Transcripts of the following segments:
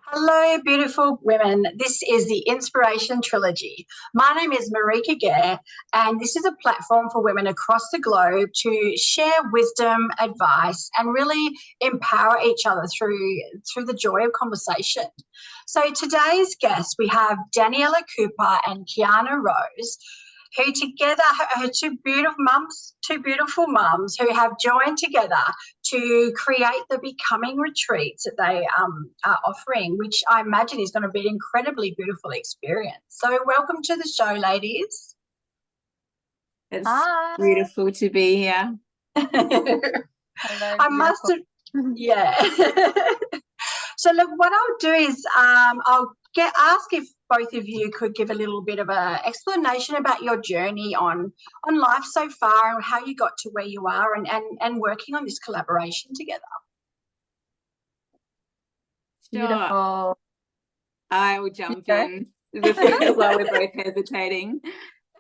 Hello, beautiful women. This is the Inspiration Trilogy. My name is Marika Gare, and this is a platform for women across the globe to share wisdom, advice, and really empower each other through the joy of conversation. So today's guests, we have Daniela Cooper and Kieana Rose, who together are two beautiful mums who have joined together to create the Becoming retreats that they are offering, which I imagine is going to be an incredibly beautiful experience. So welcome to the show, ladies. It's beautiful to be here. Hello, I must have, yeah. So look, what I'll do is I'll ask if both of you could give a little bit of an explanation about your journey on life so far and how you got to where you are and working on this collaboration together. Beautiful. I will jump in while we're both hesitating.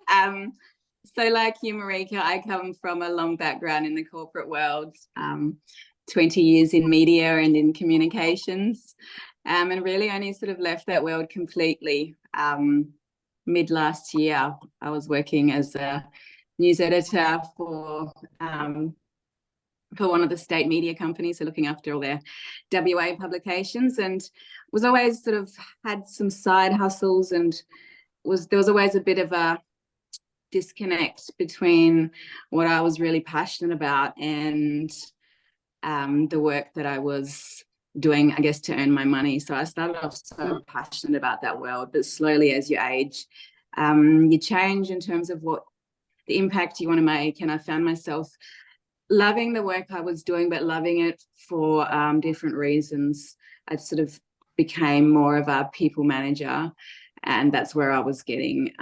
So like you, Marika, I come from a long background in the corporate world, 20 years in media and in communications, and really only sort of left that world completely mid last year. I was working as a news editor for one of the state media companies, so looking after all their WA publications, and was always sort of had some side hustles, and there was always a bit of a disconnect between what I was really passionate about and the work that I was doing, I guess, to earn my money. So I started off so passionate about that world, but slowly as you age, you change in terms of what the impact you want to make. And I found myself loving the work I was doing, but loving it for different reasons. I sort of became more of a people manager, and that's where I was getting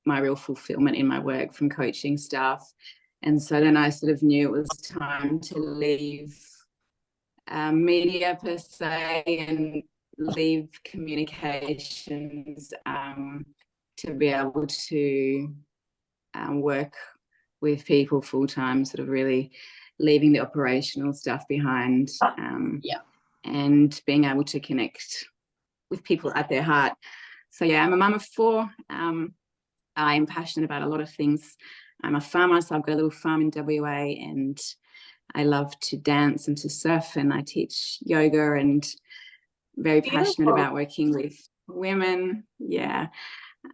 my real fulfillment in my work from coaching staff. And so then I sort of knew it was time to leave media per se and leave communications to be able to work with people full time, sort of really leaving the operational stuff behind, and being able to connect with people at their heart. So yeah, I'm a mum of 4. I'm passionate about a lot of things. I'm a farmer, so I've got a little farm in WA, and I love to dance and to surf, and I teach yoga, and very passionate about working with women. Yeah.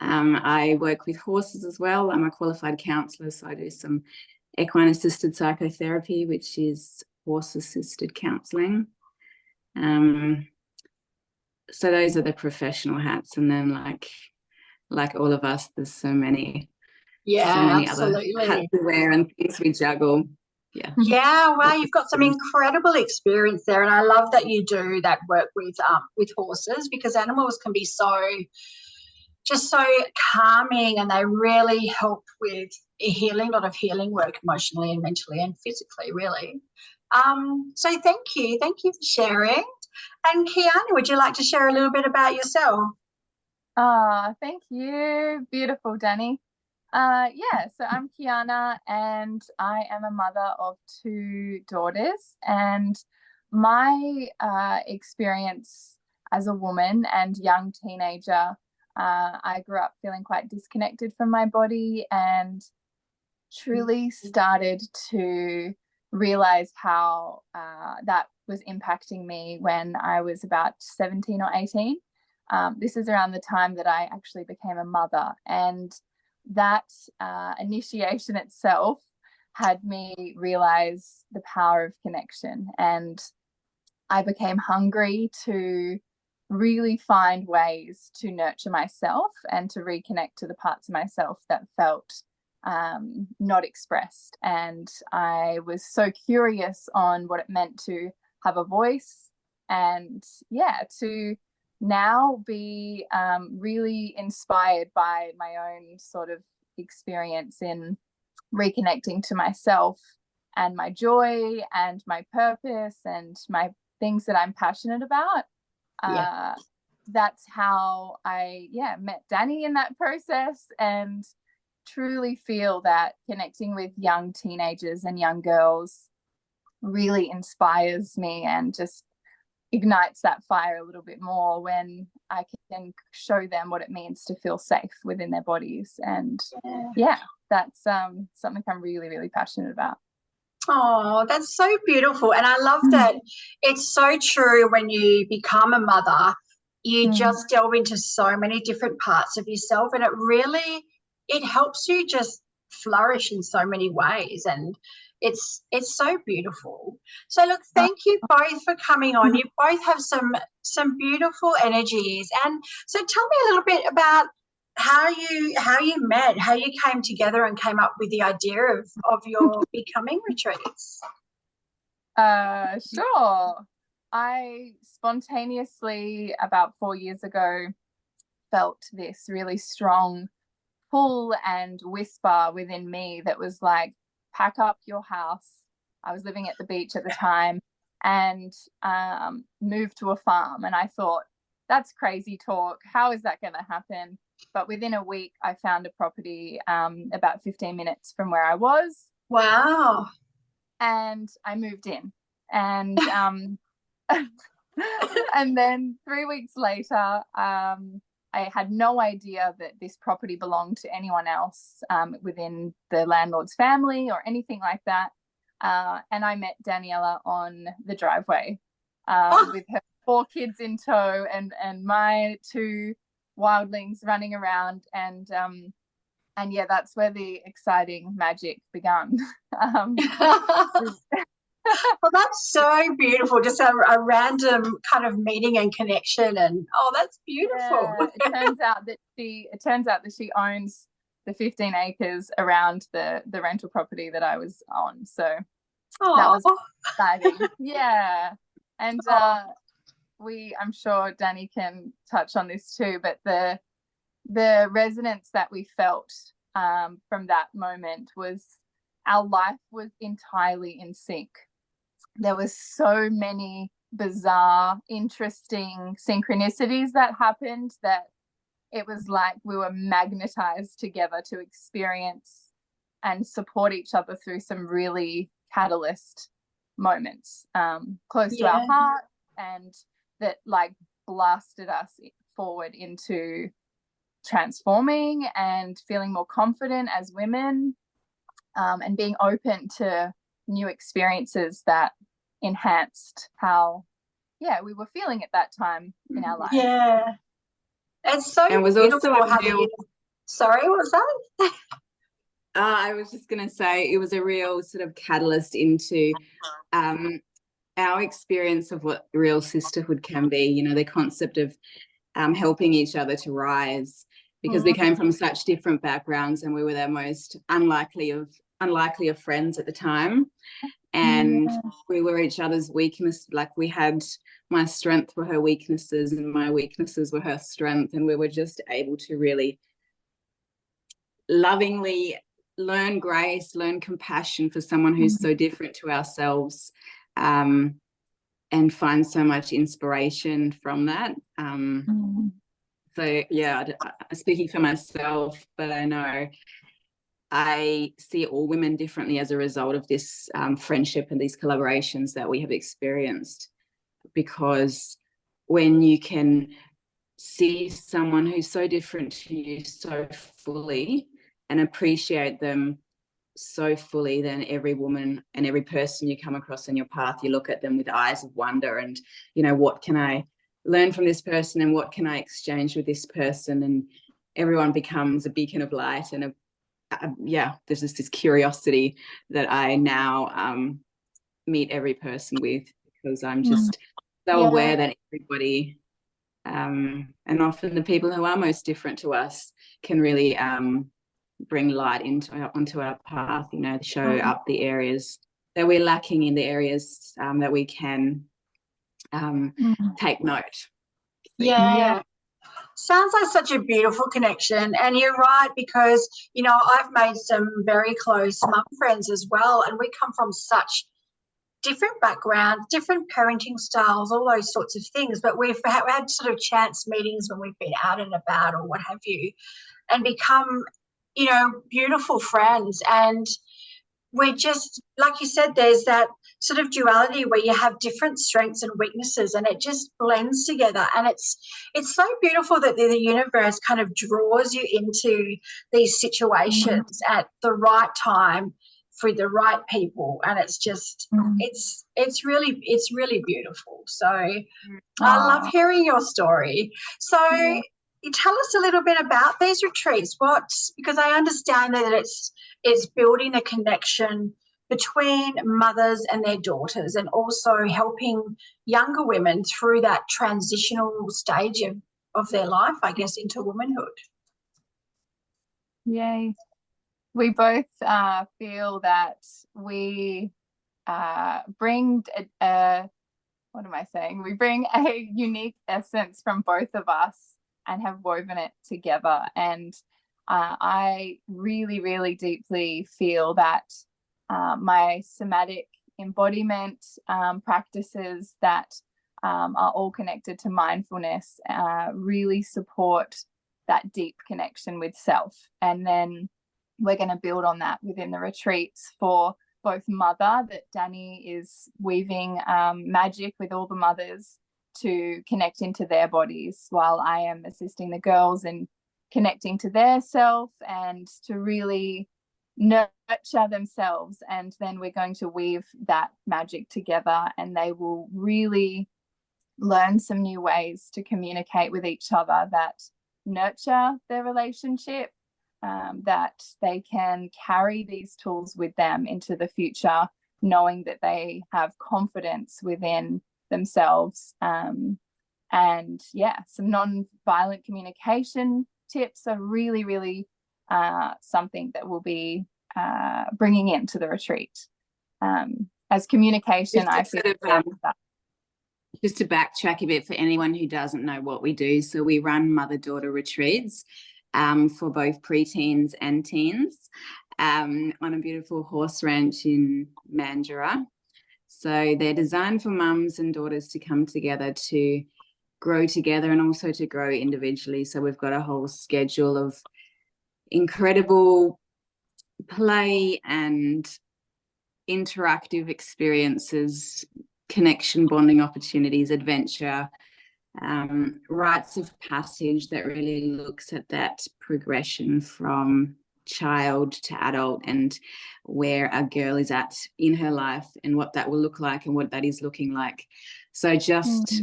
I work with horses as well. I'm a qualified counsellor, so I do some equine assisted psychotherapy, which is horse assisted counselling. So those are the professional hats, and then like all of us, there's so many Absolutely. other hats to wear and things we juggle. Yeah, wow, you've got some incredible experience there, and I love that you do that work with horses, because animals can be so calming, and they really help with a lot of healing work emotionally and mentally and physically, really. So thank you for sharing. And Kieana, would you like to share a little bit about yourself? Thank you. Beautiful, Danny. So I'm Kieana, and I am a mother of 2 daughters, and my experience as a woman and young teenager, I grew up feeling quite disconnected from my body, and truly started to realize how that was impacting me when I was about 17 or 18. This is around the time that I actually became a mother, and that initiation itself had me realize the power of connection, and I became hungry to really find ways to nurture myself and to reconnect to the parts of myself that felt not expressed. And I was so curious on what it meant to have a voice, and to now be really inspired by my own sort of experience in reconnecting to myself and my joy and my purpose and my things that I'm passionate about. That's how I met Danny in that process, and truly feel that connecting with young teenagers and young girls really inspires me and just ignites that fire a little bit more when I can show them what it means to feel safe within their bodies. And yeah, that's something I'm really, really passionate about. Oh, that's so beautiful. And I love that it's so true when you become a mother, you just delve into so many different parts of yourself, and it helps you just flourish in so many ways. And it's so beautiful. So look, thank you both for coming on. You both have some beautiful energies. And so tell me a little bit about how you met, how you came together and came up with the idea of your becoming retreats. Sure. I spontaneously, about 4 years ago, felt this really strong pull and whisper within me that was like, pack up your house. I was living at the beach at the time, and move to a farm. And I thought, that's crazy talk. How is that going to happen? But within a week, I found a property about 15 minutes from where I was. Wow. And I moved in. And and then 3 weeks later, I had no idea that this property belonged to anyone else within the landlord's family or anything like that. And I met Daniela on the driveway with her 4 kids in tow and my 2 wildlings running around. And yeah, that's where the exciting magic began. Well, that's so beautiful. Just a random kind of meeting and connection, and that's beautiful. Yeah, it turns out that she owns the 15 acres around the rental property that I was on. So that was exciting. Yeah. And I'm sure Danny can touch on this too, but the resonance that we felt from that moment was our life was entirely in sync. There was so many bizarre, interesting synchronicities that happened that it was like we were magnetized together to experience and support each other through some really catalyst moments close to our heart, and that like blasted us forward into transforming and feeling more confident as women, and being open to new experiences that enhanced how we were feeling at that time in our lives. Yeah, it's so and was beautiful. also Sorry, what was that? I was just going to say it was a real sort of catalyst into our experience of what real sisterhood can be, you know, the concept of helping each other to rise, because we came from such different backgrounds and we were the most unlikely of friends at the time. And we were each other's weakness. Like my strength were her weaknesses and my weaknesses were her strength. And we were just able to really lovingly learn grace, learn compassion for someone who's so different to ourselves, and find so much inspiration from that. So yeah, speaking for myself, but I know I see all women differently as a result of this friendship and these collaborations that we have experienced. Because when you can see someone who's so different to you so fully and appreciate them so fully, then every woman and every person you come across in your path, you look at them with eyes of wonder and, you know, what can I learn from this person and what can I exchange with this person? And everyone becomes a beacon of light and there's just this curiosity that I now meet every person with, because I'm just so aware that everybody, and often the people who are most different to us, can really bring light onto our path, you know, show up the areas that we're lacking in the areas that we can take note. Yeah. Sounds like such a beautiful connection. And you're right, because, you know, I've made some very close mum friends as well, and we come from such different backgrounds, different parenting styles, all those sorts of things. But we've had sort of chance meetings when we've been out and about or what have you, and become, you know, beautiful friends. And we're just, like you said, there's that sort of duality where you have different strengths and weaknesses, and it just blends together. And it's so beautiful that the universe kind of draws you into these situations at the right time for the right people, and it's just it's really beautiful. So I love hearing your story. So you tell us a little bit about these retreats. Because I understand that it's building a connection between mothers and their daughters, and also helping younger women through that transitional stage of their life, I guess, into womanhood. Yay. We both feel that we bring what am I saying? We bring a unique essence from both of us and have woven it together. And I really, really deeply feel that my somatic embodiment practices that are all connected to mindfulness really support that deep connection with self. And then we're going to build on that within the retreats for both mother, that Dani is weaving magic with all the mothers to connect into their bodies, while I am assisting the girls in connecting to their self and to really nurture themselves. And then we're going to weave that magic together, and they will really learn some new ways to communicate with each other that nurture their relationship, that they can carry these tools with them into the future, knowing that they have confidence within themselves. And yeah, some non-violent communication tips are really, really something that we'll be bringing into the retreat. As communication, I feel just to backtrack a bit for anyone who doesn't know what we do. So we run mother-daughter retreats for both preteens and teens on a beautiful horse ranch in Mandurah. So they're designed for mums and daughters to come together to grow together and also to grow individually. So we've got a whole schedule of incredible play and interactive experiences, connection, bonding opportunities, adventure, rites of passage that really looks at that progression from child to adult and where a girl is at in her life and what that will look like and what that is looking like. So just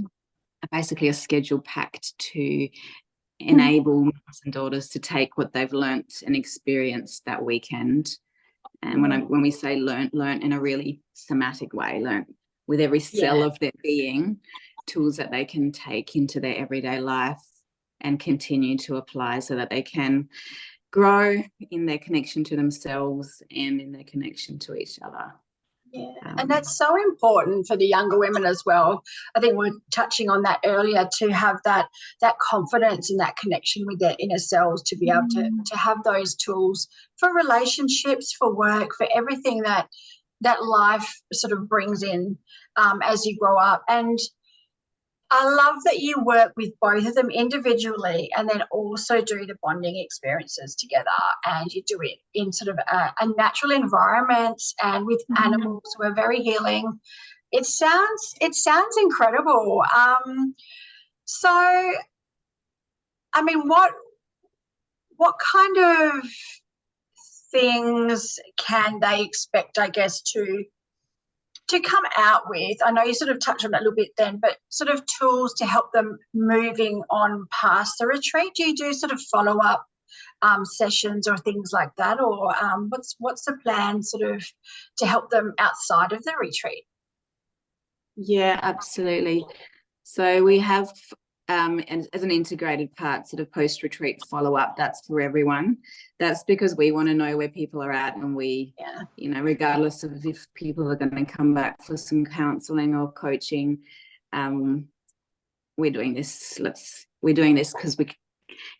basically a schedule packed to enable moms and daughters to take what they've learnt and experienced that weekend. And when we say learnt in a really somatic way, learnt with every cell of their being, tools that they can take into their everyday life and continue to apply so that they can grow in their connection to themselves and in their connection to each other. Yeah, and that's so important for the younger women as well. I think we were touching on that earlier, to have that confidence and that connection with their inner selves, to be able to have those tools for relationships, for work, for everything that life sort of brings in as you grow up. And I love that you work with both of them individually and then also do the bonding experiences together, and you do it in sort of a natural environment and with animals who are very healing. It sounds incredible. So, I mean, what kind of things can they expect, I guess, to come out with? I know you sort of touched on that a little bit then, but sort of tools to help them moving on past the retreat. Do you do sort of follow-up sessions or things like that, or what's the plan sort of to help them outside of the retreat? Yeah, absolutely. So we have and as an integrated part, sort of post-retreat follow-up, that's for everyone. That's because we want to know where people are at, and we, you know, regardless of if people are going to come back for some counselling or coaching, we're doing this because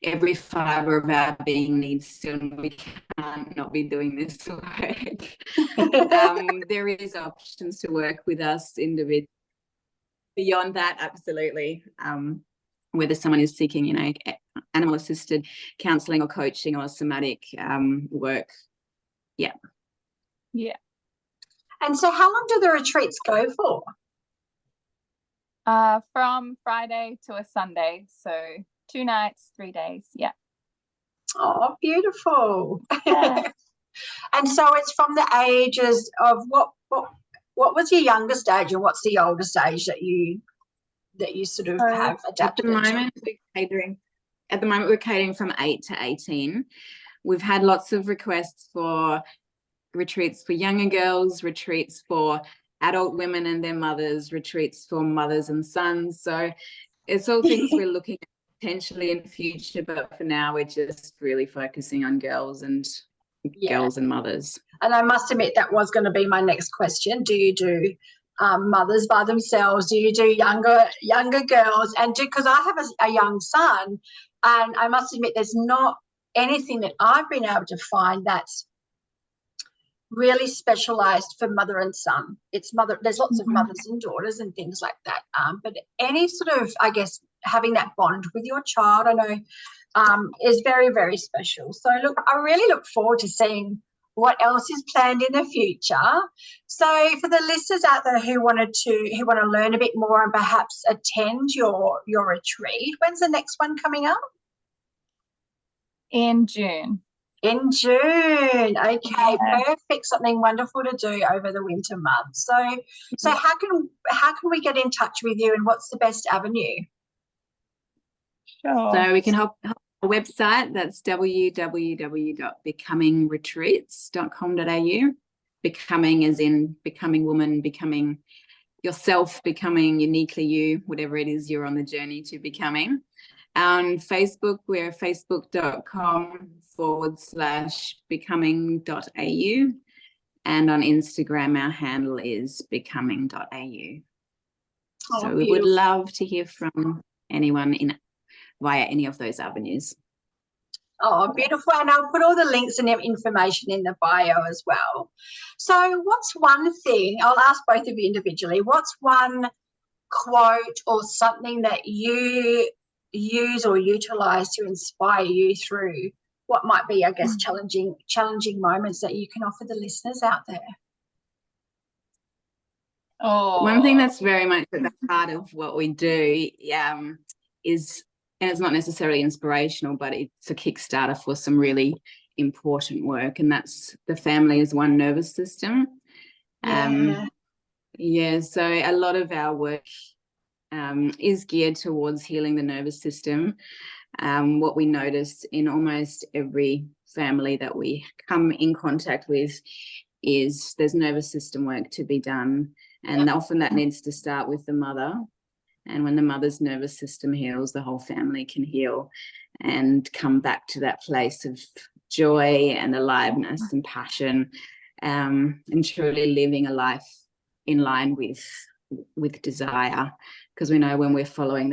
every fibre of our being needs to, and we can't not be doing this work. There is options to work with us individually. Beyond that, absolutely. Whether someone is seeking, you know, animal assisted counselling or coaching or somatic work. Yeah. And so how long do the retreats go for? From Friday to a Sunday, so 2 nights, 3 days. Yeah. Oh, beautiful. Yeah. And so it's from the ages of what was your youngest age and what's the oldest age that you sort of have adapted At the moment we're catering from 8 to 18. We've had lots of requests for retreats for younger girls, retreats for adult women and their mothers, retreats for mothers and sons. So it's all things we're looking at potentially in the future, but for now we're just really focusing on girls and mothers. And I must admit that was going to be my next question. Do you do mothers by themselves? Do you do younger girls? And because I have a young son, and I must admit there's not anything that I've been able to find that's really specialized for mother and son. There's lots of mothers and daughters and things like that. But any sort of, I guess, having that bond with your child, I know, is very, very special. So look, I really look forward to seeing what else is planned in the future. So for the listeners out there who want to learn a bit more and perhaps attend your retreat, when's the next one coming up? In June. In June. Okay, perfect. Something wonderful to do over the winter months. So how can we get in touch with you, and what's the best avenue? Sure. So we can help our website. That's www.becomingretreats.com.au. Becoming as in becoming woman, becoming yourself, becoming uniquely you, whatever it is you're on the journey to becoming. On Facebook, we're facebook.com/becoming.au. And on Instagram, our handle is becoming.au. So we would love to hear from anyone via any of those avenues. Oh, beautiful. And I'll put all the links and information in the bio as well. So what's one thing, I'll ask both of you individually, what's one quote or something that you use or utilize to inspire you through what might be, I guess, challenging moments that you can offer the listeners out there? One thing that's very much at the heart of what we do is, and it's not necessarily inspirational, but it's a Kickstarter for some really important work, and that's the family is one nervous system. So a lot of our work is geared towards healing the nervous system. What we notice in almost every family that we come in contact with is there's nervous system work to be done, and often that needs to start with the mother. And when the mother's nervous system heals, the whole family can heal and come back to that place of joy and aliveness and passion, and truly living a life in line with desire. Because we know when we're following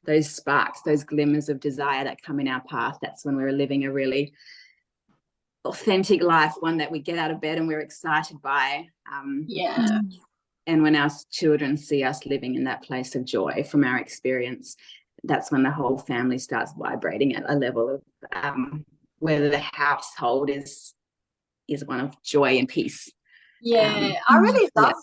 those sparks, those glimmers of desire that come in our path, that's when we're living a really authentic life, one that we get out of bed and we're excited by. And when our children see us living in that place of joy from our experience, that's when the whole family starts vibrating at a level of whether the household is one of joy and peace. I really love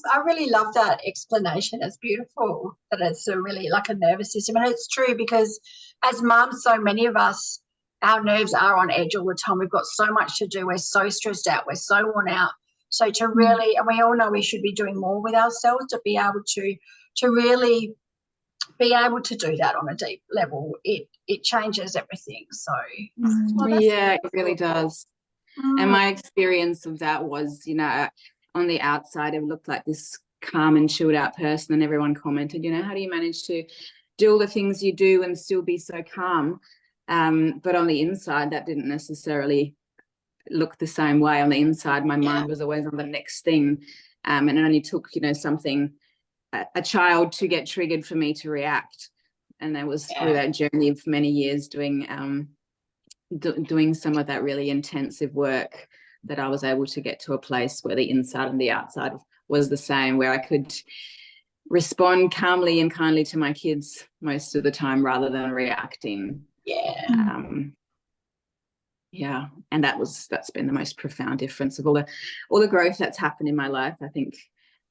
that explanation. It's beautiful that it's a really like a nervous system, and it's true because as mums, so many of us, our nerves are on edge all the time. We've got so much to do. We're so stressed out. We're so worn out. So to really, and we all know we should be doing more with ourselves to be able to really be able to do that on a deep level. It changes everything. So it really does. And my experience of that was, on the outside, it looked like this calm and chilled out person, and everyone commented, how do you manage to do all the things you do and still be so calm? But on the inside, that didn't necessarily look the same way. On the inside, my mind was always on the next thing. And it only took, something, a child to get triggered for me to react. And that was through that journey of many years doing some of that really intensive work that I was able to get to a place where the inside and the outside was the same, where I could respond calmly and kindly to my kids most of the time rather than reacting. Yeah, and that's been the most profound difference of all the growth that's happened in my life. I think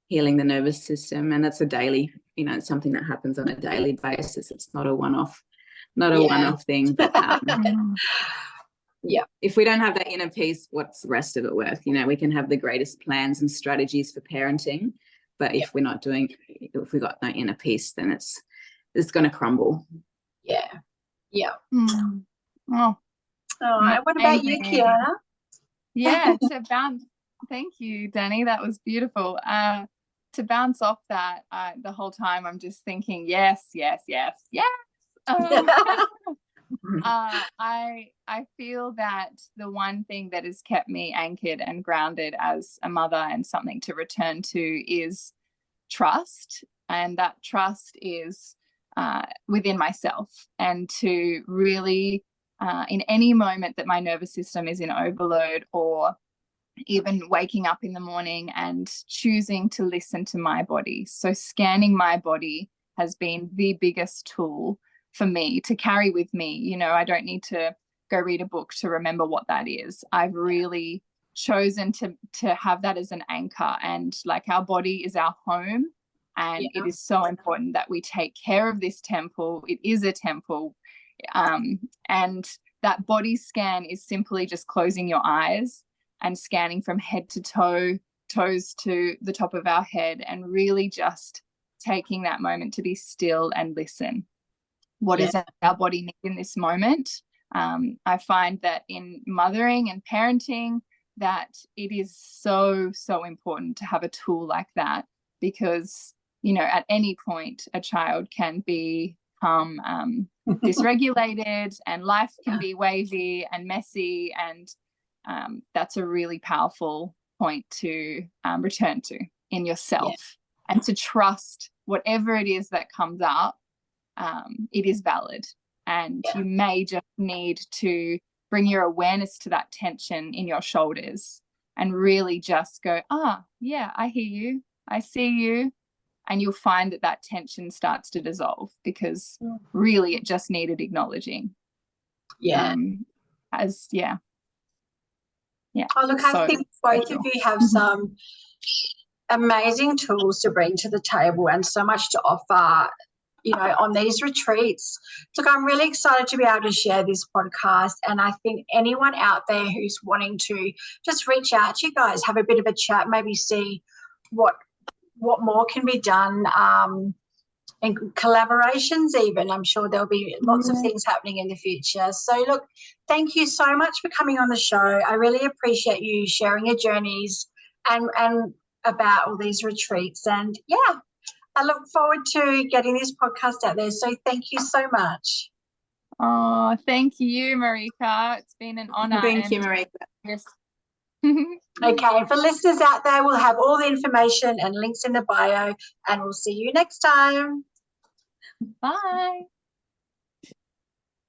healing the nervous system, and that's a daily, it's something that happens on a daily basis. It's not a one-off thing. But yeah, if we don't have that inner peace, what's the rest of it worth? We can have the greatest plans and strategies for parenting, but if we got no inner peace, then it's going to crumble. Yeah. Oh, all right, what about you, Kieana? Yeah, thank you, Dani, that was beautiful. To bounce off that, the whole time I'm just thinking yes. I feel that the one thing that has kept me anchored and grounded as a mother and something to return to is trust, and that trust is within myself, and to really in any moment that my nervous system is in overload, or even waking up in the morning and choosing to listen to my body. So scanning my body has been the biggest tool for me to carry with me. I don't need to go read a book to remember what that is. I've really chosen to have that as an anchor, and like our body is our home, and it is so important that we take care of this temple. It is a temple, and that body scan is simply just closing your eyes and scanning from head to toes to the top of our head, and really just taking that moment to be still and listen. What does our body need in this moment? I find that in mothering and parenting, that it is so, so important to have a tool like that, because, at any point a child can become dysregulated, and life can be wavy and messy, and that's a really powerful point to return to in yourself, and to trust whatever it is that comes up, it is valid, and you may just need to bring your awareness to that tension in your shoulders and really just go, I hear you, I see you, and you'll find that tension starts to dissolve, because really it just needed acknowledging. Oh, look, I think both of you have some amazing tools to bring to the table, and so much to offer, on these retreats. Look, I'm really excited to be able to share this podcast, and I think anyone out there who's wanting to just reach out to you guys, have a bit of a chat, maybe see what more can be done, and collaborations even. I'm sure there'll be lots of things happening in the future. So look, thank you so much for coming on the show. I really appreciate you sharing your journeys and about all these retreats. And I look forward to getting this podcast out there. So thank you so much. Oh, thank you, Marika. It's been an honor. Thank you, Marika. Yes. Okay, for listeners out there, we'll have all the information and links in the bio, and we'll see you next time. Bye.